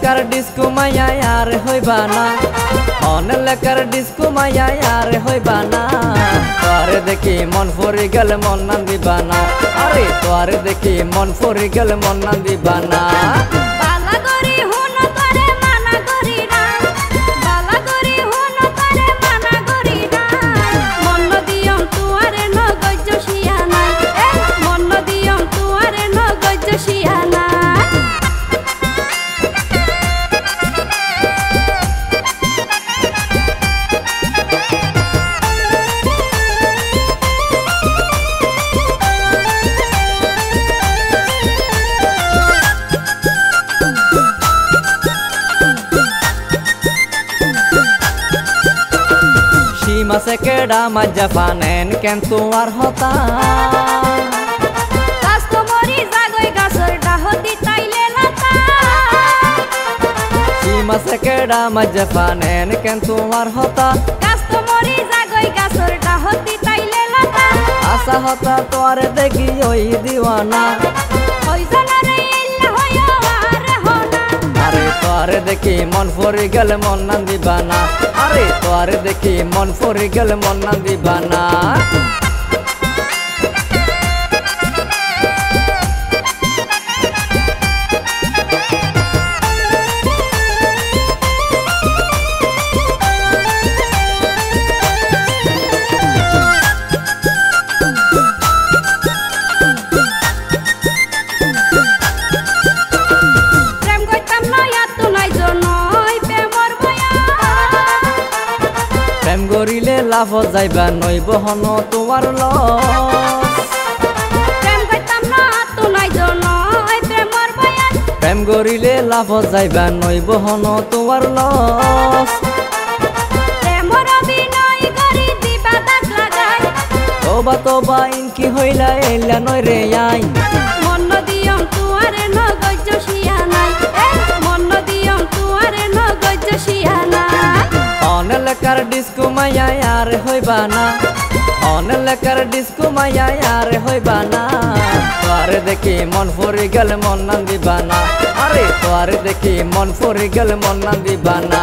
Lacquer disco মাইয়া আর হইবা না অনে লেকার ডিস্কো মাইয়া আর হইবা না তোরে দেখি মন ফরি গেল মন না দিবা না আরে তোরে দেখি মন ফরি গেল মন না দিবা না মাসে কেডা মজ্জা ফানেন কেন তোমার হতা কাস্টমারি জাগই গাছর ডাহতি তাইলে লতা মাসে কেডা মজ্জা ফানেন কেন তোমার হতা কাস্টমারি জাগই গাছর ডাহতি তাইলে লতা আশা হতা তোরে দেখি ওই দিওয়ানা হইছনা রে ইল্লা হইও আর হনা আরে তোরে দেখি মন ফরি গেল মন না দিবা না আরে তোরে দেখি মন ফরি গেল মন না দিবা না গরিলে লাভ যাইবা নইব হন তোমার প্রেম গরিলে লাভ যাইবা নইব হন তোমার তোবা তোবা ইনকি হইলা এলা নই রে আই মন দিয়ম তুয়ারে ন গজ্জ শিয়ানাই মন দিয়ম তুয়ারে ন গজ্জ শিয়ানাই অনে লেকার ডিস্কো মাইয়া আর হইবা না অনে লেকার ডিস্কো মাইয়া আর হইবা না তোরে দেখি মন ফরি গেল মন না দিবা না আরে তোরে দেখি মন ফরি গেল মন না দিবা না।